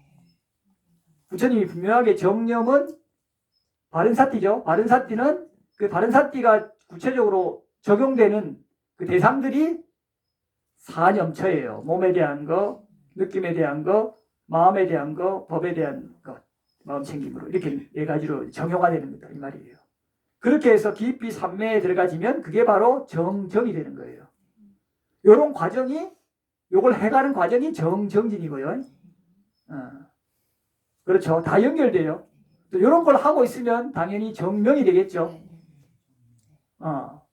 부처님이 분명하게 정념은 바른사띠죠. 바른사띠는 그 바른사띠가 구체적으로 적용되는 그 대상들이 사념처예요. 몸에 대한 거, 느낌에 대한 거, 마음에 대한 거, 법에 대한 것, 마음 챙김으로 이렇게 네 가지로 정형화되는 거다 이 말이에요. 그렇게 해서 깊이 삼매에 들어가지면 그게 바로 정정이 되는 거예요. 이런 과정이 요걸 해가는 과정이 정정진이고요. 그렇죠. 다 연결돼요. 또 이런 걸 하고 있으면 당연히 정명이 되겠죠.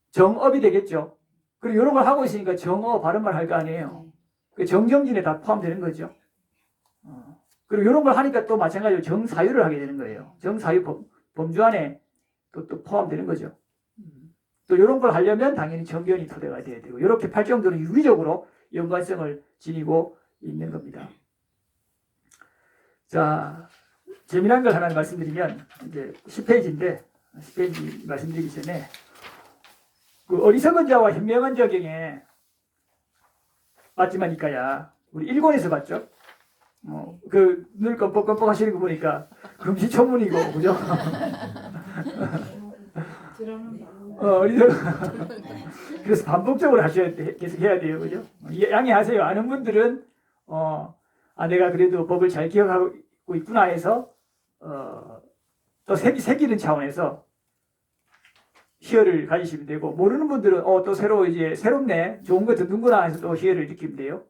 정업이 되겠죠. 그리고 이런 걸 하고 있으니까 정어 바른말 할 거 아니에요. 그 정정진에 다 포함되는 거죠. 그리고 이런 걸 하니까 또 마찬가지로 정사유를 하게 되는 거예요. 정사유 범주 안에 또 포함되는 거죠. 또 이런 걸 하려면 당연히 정견이 토대가 돼야 되고 이렇게 8정도는 유기적으로 연관성을 지니고 있는 겁니다. 자, 재미난 걸 하나 말씀드리면 이제 10페이지인데 10페이지 말씀드리기 전에 그 어리석은 자와 현명한 자경에 맞지만 이까야 우리 일본에서 봤죠. 그 눈을 껌뻑껌뻑 하시는 거 보니까 금시초문이고 그죠? 그래서 반복적으로 하셔야 돼, 계속 해야 돼요, 그죠? 양해하세요. 아는 분들은 내가 그래도 법을 잘 기억하고 있구나 해서 또 새기는 차원에서 희열을 가지시면 되고 모르는 분들은 또 새롭네, 좋은 거 듣는구나 해서 또 희열을 느끼면 돼요.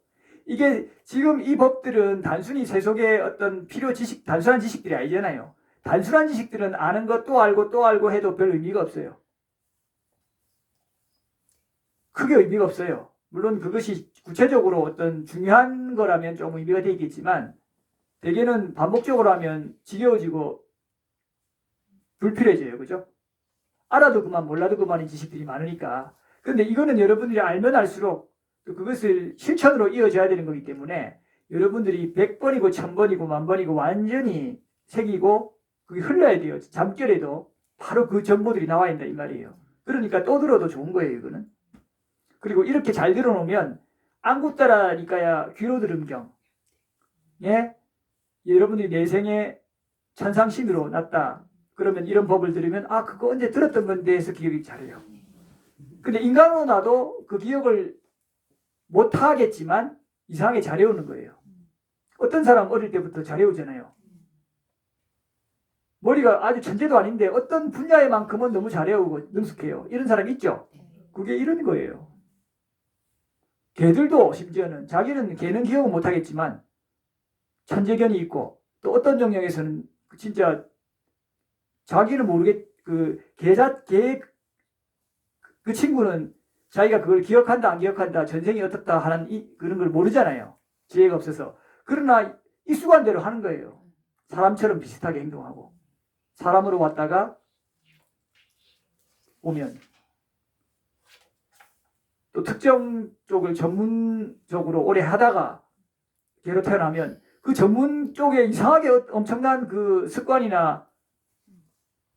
이게 지금 이 법들은 단순히 세속의 어떤 필요 지식, 단순한 지식들이 아니잖아요. 단순한 지식들은 아는 것 또 알고 또 알고 해도 별 의미가 없어요. 크게 의미가 없어요. 물론 그것이 구체적으로 어떤 중요한 거라면 좀 의미가 되겠지만 대개는 반복적으로 하면 지겨워지고 불필요해져요. 그죠? 알아도 그만 몰라도 그만인 지식들이 많으니까. 근데 이거는 여러분들이 알면 알수록 또 그것을 실천으로 이어져야 되는 거기 때문에 여러분들이 100번이고 1000번이고 10,000번이고 완전히 새기고 그게 흘러야 돼요. 잠결에도 바로 그 정보들이 나와 있다 이 말이에요. 그러니까 또 들어도 좋은 거예요. 이거는. 그리고 이렇게 잘 들어놓으면 안구 따라니까야 귀로 들은 경. 예? 여러분들이 내생에 천상신으로 났다. 그러면 이런 법을 들으면 그거 언제 들었던 건데 해서 기억이 잘해요. 근데 인간으로 나도 그 기억을 못하겠지만 이상하게 잘해오는 거예요. 어떤 사람 어릴 때부터 잘해오잖아요. 머리가 아주 천재도 아닌데 어떤 분야에만큼은 너무 잘해오고 능숙해요. 이런 사람 있죠? 그게 이런 거예요. 개들도 심지어는 자기는 개는 기억은 못하겠지만 천재견이 있고 또 어떤 영역에서는 진짜 자기는 그 친구는 자기가 그걸 기억한다 안 기억한다 전생이 어떻다 하는 그런 걸 모르잖아요. 지혜가 없어서. 그러나 익숙한 대로 하는 거예요. 사람처럼 비슷하게 행동하고 사람으로 왔다가 오면 또 특정 쪽을 전문적으로 오래 하다가 개로 태어나면 그 전문 쪽에 이상하게 엄청난 그 습관이나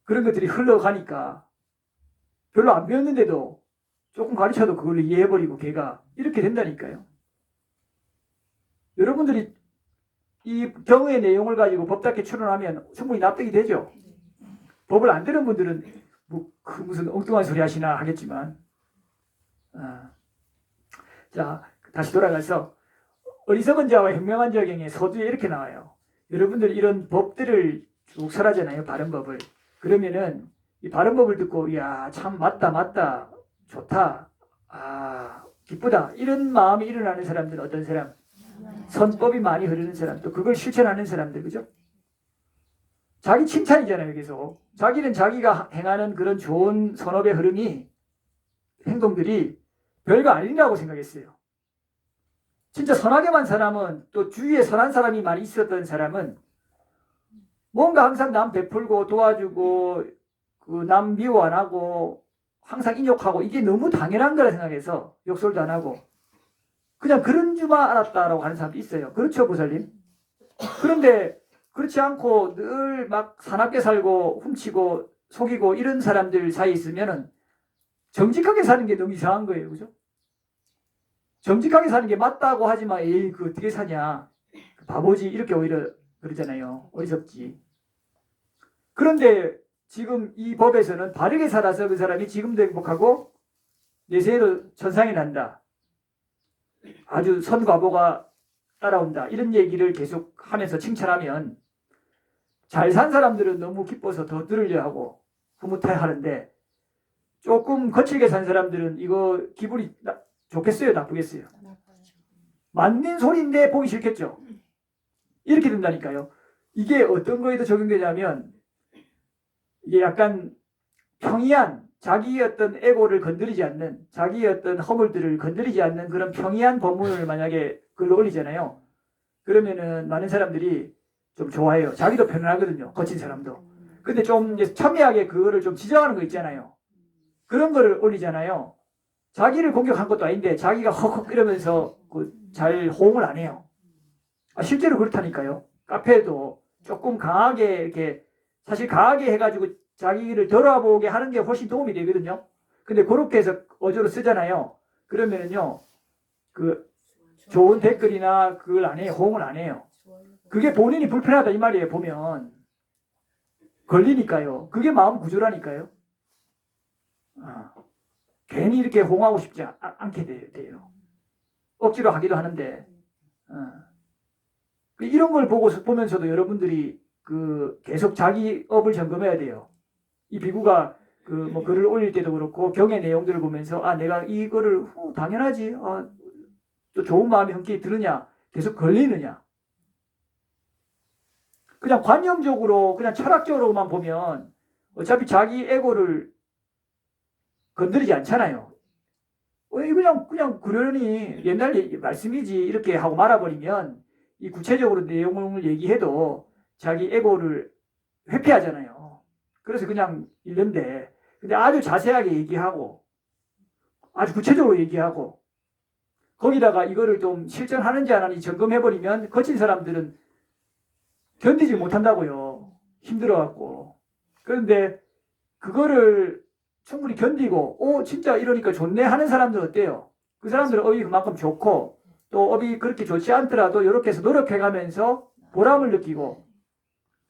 그런 것들이 흘러가니까 별로 안 배웠는데도 조금 가르쳐도 그걸 이해해버리고 걔가 이렇게 된다니까요. 여러분들이 이 경의 내용을 가지고 법답게 추론하면 충분히 납득이 되죠. 법을 안 들은 분들은 무슨 엉뚱한 소리 하시나 하겠지만 자 다시 돌아가서 어리석은 자와 현명한 자경의 서두에 이렇게 나와요. 여러분들 이런 법들을 쭉 설하잖아요. 바른 법을. 그러면은 이 바른 법을 듣고 이야 참 맞다 좋다 기쁘다 이런 마음이 일어나는 사람들은 어떤 사람? 선법이 많이 흐르는 사람 또 그걸 실천하는 사람들 그죠? 자기 칭찬이잖아요. 계속 자기는 자기가 행하는 그런 좋은 선업의 흐름이 행동들이 별거 아니라고 생각했어요. 진짜 선하게만 사람은 또 주위에 선한 사람이 많이 있었던 사람은 뭔가 항상 남 베풀고 도와주고 그 남 미워 안 하고 항상 인욕하고 이게 너무 당연한 거라 생각해서 욕설도 안 하고 그냥 그런 줄만 알았다라고 하는 사람도 있어요. 그렇죠, 보살님? 그런데 그렇지 않고 늘 막 사납게 살고 훔치고 속이고 이런 사람들 사이에 있으면은 정직하게 사는 게 너무 이상한 거예요. 그죠? 정직하게 사는 게 맞다고 하지만 에이 그 어떻게 사냐 바보지 이렇게 오히려 그러잖아요. 어리석지. 그런데 지금 이 법에서는 바르게 살아서 그 사람이 지금도 행복하고 내세에도 천상이 난다. 아주 선과보가 따라온다. 이런 얘기를 계속 하면서 칭찬하면 잘 산 사람들은 너무 기뻐서 더 들으려 하고 흐뭇해 하는데 조금 거칠게 산 사람들은 이거 기분이 좋겠어요? 나쁘겠어요? 맞는 소리인데 보기 싫겠죠? 이렇게 된다니까요. 이게 어떤 거에도 적용되냐면 이게 약간 평이한 자기의 어떤 에고를 건드리지 않는 자기의 어떤 허물들을 건드리지 않는 그런 평이한 법문을 만약에 글로 올리잖아요. 그러면은 많은 사람들이 좀 좋아해요. 자기도 편안하거든요. 거친 사람도. 근데 좀 이제 첨예하게 그거를 좀 지적하는 거 있잖아요. 그런 거를 올리잖아요. 자기를 공격한 것도 아닌데 자기가 헉헉 이러면서 잘 호응을 안 해요. 실제로 그렇다니까요. 카페에도 조금 강하게 이렇게 사실 강하게 해가지고 자기를 돌아보게 하는 게 훨씬 도움이 되거든요. 근데 그렇게 해서 어조로 쓰잖아요. 그러면은요, 그 좋은 댓글이나 그걸 안 해요. 호응을 안 해요. 그게 본인이 불편하다 이 말이에요. 보면 걸리니까요. 그게 마음 구조라니까요. 괜히 이렇게 호응하고 싶지 않게 돼요. 억지로 하기도 하는데 이런 걸 보면서도 여러분들이 계속 자기 업을 점검해야 돼요. 이 비구가 글을 올릴 때도 그렇고 경의 내용들을 보면서 내가 이거를 당연하지 또 좋은 마음이 흔쾌히 드느냐 계속 걸리느냐 그냥 관념적으로 그냥 철학적으로만 보면 어차피 자기 에고를 건드리지 않잖아요. 그냥 그러니 옛날 말씀이지 이렇게 하고 말아버리면 이 구체적으로 내용을 얘기해도 자기 에고를 회피하잖아요. 그래서 그냥 읽는데 근데 아주 자세하게 얘기하고 아주 구체적으로 얘기하고 거기다가 이거를 좀 실천하는지 안 하는지 점검해버리면 거친 사람들은 견디지 못한다고요. 힘들어갖고. 그런데 그거를 충분히 견디고 진짜 이러니까 좋네 하는 사람들은 어때요? 그 사람들은 업이 그만큼 좋고 또 업이 그렇게 좋지 않더라도 이렇게 해서 노력해가면서 보람을 느끼고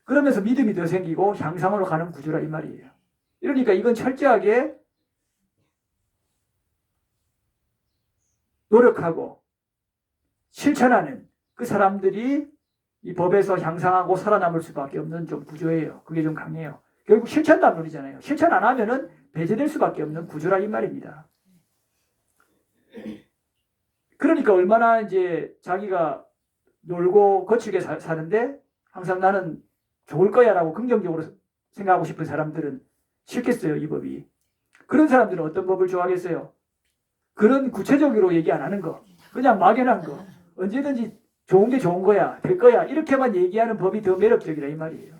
그러면서 믿음이 더 생기고 향상으로 가는 구조라 이 말이에요. 이러니까 이건 철저하게 노력하고 실천하는 그 사람들이 이 법에서 향상하고 살아남을 수밖에 없는 좀 구조예요. 그게 좀 강해요. 결국 실천담론이잖아요. 실천 안 하면은 배제될 수밖에 없는 구조라 이 말입니다. 그러니까 얼마나 이제 자기가 놀고 거칠게 사는데 항상 나는 좋을 거야 라고 긍정적으로 생각하고 싶은 사람들은 싫겠어요, 이 법이. 그런 사람들은 어떤 법을 좋아하겠어요? 그런 구체적으로 얘기 안 하는 거. 그냥 막연한 거. 언제든지 좋은 게 좋은 거야, 될 거야. 이렇게만 얘기하는 법이 더 매력적이라 이 말이에요.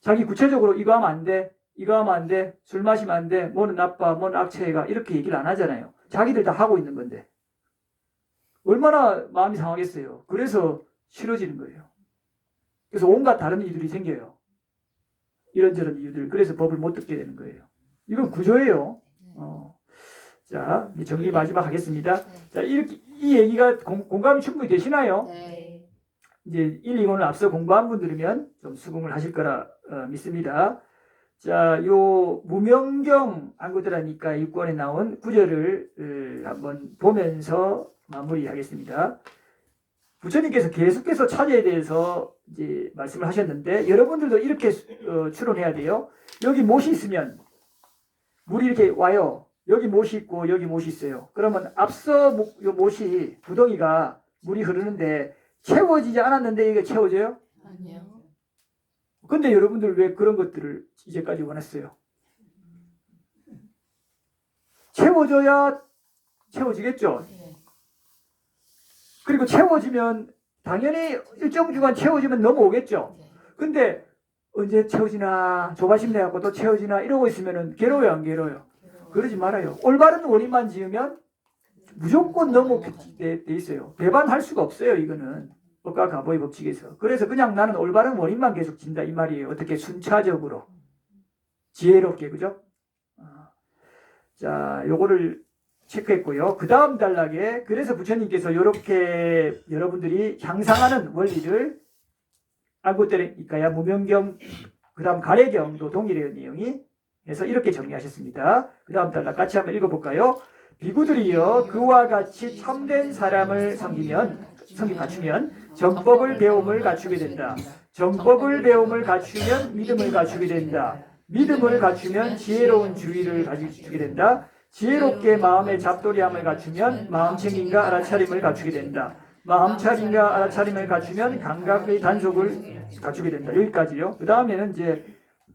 자기 구체적으로 이거 하면 안 돼, 이거 하면 안 돼, 술 마시면 안 돼, 뭐는 나빠, 뭐는 악체가 이렇게 얘기를 안 하잖아요. 자기들 다 하고 있는 건데. 얼마나 마음이 상하겠어요. 그래서 싫어지는 거예요. 그래서 온갖 다른 이유들이 생겨요. 이런저런 이유들. 그래서 법을 못 듣게 되는 거예요. 이건 구조예요. 자, 정리 마지막 하겠습니다. 자, 이렇게 이 얘기가 공감이 충분히 되시나요? 네. 이제 1, 2권을 앞서 공부한 분들이면 좀 수긍을 하실 거라 믿습니다. 자, 요 무명경 안구들하니까 6권에 나온 구절을 한번 보면서 마무리하겠습니다. 부처님께서 계속해서 차제에 대해서 이제 말씀을 하셨는데 여러분들도 이렇게 추론해야 돼요. 여기 못이 있으면 물이 이렇게 와요. 여기 못이 있고 여기 못이 있어요. 그러면 앞서 요 못이 구덩이가 물이 흐르는데 채워지지 않았는데 이게 채워져요? 아니요. 근데 여러분들 왜 그런 것들을 이제까지 원했어요? 채워줘야 채워지겠죠? 그리고 채워지면 당연히 일정 주간 채워지면 넘어오겠죠? 근데 언제 채워지나 조바심 내갖고 또 채워지나 이러고 있으면 괴로워요, 안 괴로워요? 그러지 말아요. 올바른 원인만 지으면 무조건 넘어오게 돼 있어요. 배반할 수가 없어요, 이거는. 법과 가보의 법칙에서. 그래서 그냥 나는 올바른 원인만 계속 진다 이 말이에요. 어떻게 순차적으로 지혜롭게, 그죠? 자, 요거를 체크했고요. 그 다음 단락에 그래서 부처님께서 이렇게 여러분들이 향상하는 원리를 안구때리니까야 무명경 그 다음 가래경도 동일해요, 내용이. 그래서 이렇게 정리하셨습니다. 그 다음 단락 같이 한번 읽어볼까요? 비구들이여 그와 같이 참된 사람을 갖추면 정법을 배움을 갖추게 된다. 정법을 배움을 갖추면 믿음을 갖추게 된다. 믿음을 갖추면 지혜로운 주의를 가지게 된다. 지혜롭게 마음의 잡돌이함을 갖추면 마음챙김과 알아차림을 갖추게 된다. 마음차림과 알아차림을 갖추면 감각의 단속을 갖추게 된다. 여기까지요. 그 다음에는 이제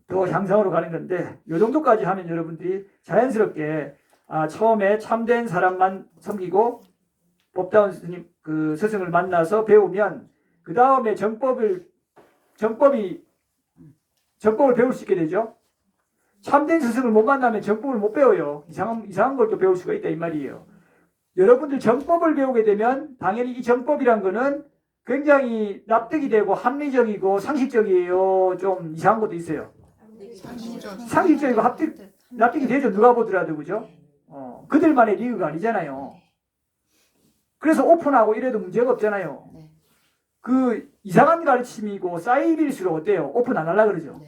더 향상으로 가는 건데 이 정도까지 하면 여러분들이 자연스럽게 처음에 참된 사람만 섬기고 법다운 스님 그 스승을 만나서 배우면 그 다음에 정법을 배울 수 있게 되죠. 참된 스승을 못 만나면 정법을 못 배워요. 이상한 걸 또 배울 수가 있다 이 말이에요. 여러분들 정법을 배우게 되면 당연히 이 정법이란 거는 굉장히 납득이 되고 합리적이고 상식적이에요. 좀 이상한 것도 있어요. 상식적이고 납득이 되죠. 누가 보더라도, 그죠? 그들만의 리그가 아니잖아요. 그래서 오픈하고 이래도 문제가 없잖아요. 그 이상한 가르침이고 사이비일수록 어때요? 오픈 안 하려고 그러죠.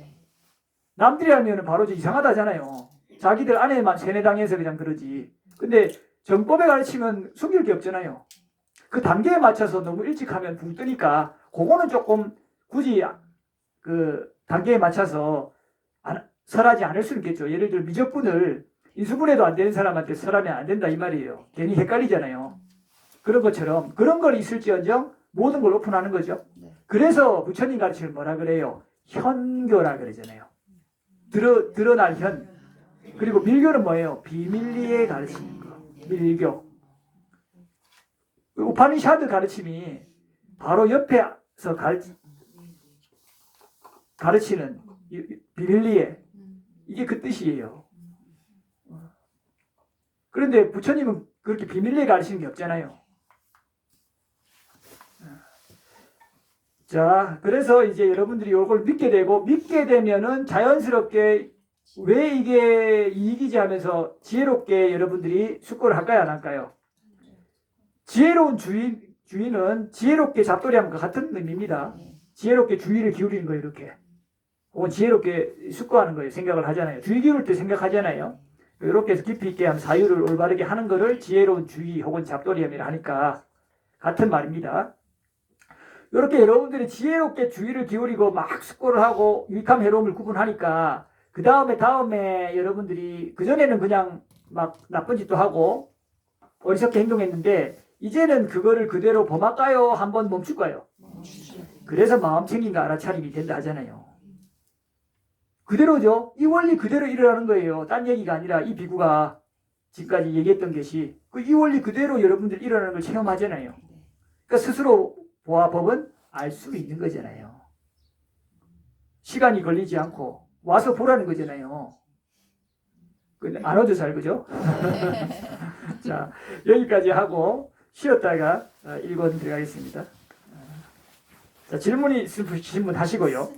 남들이 하면 바로 이상하다잖아요. 자기들 안에만 세뇌당해서 그냥 그러지. 근데 정법에 가르치면 숨길 게 없잖아요. 그 단계에 맞춰서 너무 일찍 하면 붕 뜨니까 그거는 조금 굳이 그 단계에 맞춰서 설하지 않을 수 있겠죠. 예를 들어 미적분을 인수분해도 안 되는 사람한테 설하면 안 된다 이 말이에요. 괜히 헷갈리잖아요. 그런 것처럼 그런 걸 있을지언정 모든 걸 오픈하는 거죠. 그래서 부처님 가르치는 뭐라 그래요? 현교라 그러잖아요. 드러날 현. 그리고 밀교는 뭐예요? 비밀리에 가르치는 거. 밀교. 우파니샤드 가르침이 바로 옆에서 가르치는 비밀리에. 이게 그 뜻이에요. 그런데 부처님은 그렇게 비밀리에 가르치는 게 없잖아요. 자, 그래서 이제 여러분들이 이걸 믿게 되고, 믿게 되면은 자연스럽게 왜 이게 이익이지 하면서 지혜롭게 여러분들이 숙고를 할까요, 안 할까요? 지혜로운 주의는 지혜롭게 잡돌이함과 같은 의미입니다. 지혜롭게 주의를 기울이는 거예요, 이렇게. 혹은 지혜롭게 숙고하는 거예요, 생각을 하잖아요. 주의 기울일 때 생각하잖아요. 이렇게 해서 깊이 있게 하면 사유를 올바르게 하는 거를 지혜로운 주의 혹은 잡돌이함이라 하니까 같은 말입니다. 이렇게 여러분들이 지혜롭게 주의를 기울이고 막 숙고를 하고 유익함 해로움을 구분하니까 그 다음에 여러분들이 그전에는 그냥 막 나쁜 짓도 하고 어리석게 행동했는데 이제는 그거를 그대로 범할까요? 한번 멈출까요? 그래서 마음챙김과 알아차림이 된다 하잖아요. 그대로죠. 이 원리 그대로 일어나는 거예요. 딴 얘기가 아니라 이 비구가 지금까지 얘기했던 것이 이 원리 그대로 여러분들 일어나는 걸 체험하잖아요. 그러니까 스스로 보아 법은 알 수 있는 거잖아요. 시간이 걸리지 않고 와서 보라는 거잖아요. 안 와도 잘 그죠? 자, 여기까지 하고 쉬었다가 1권 들어가겠습니다. 자, 질문이 있으신 분 하시고요.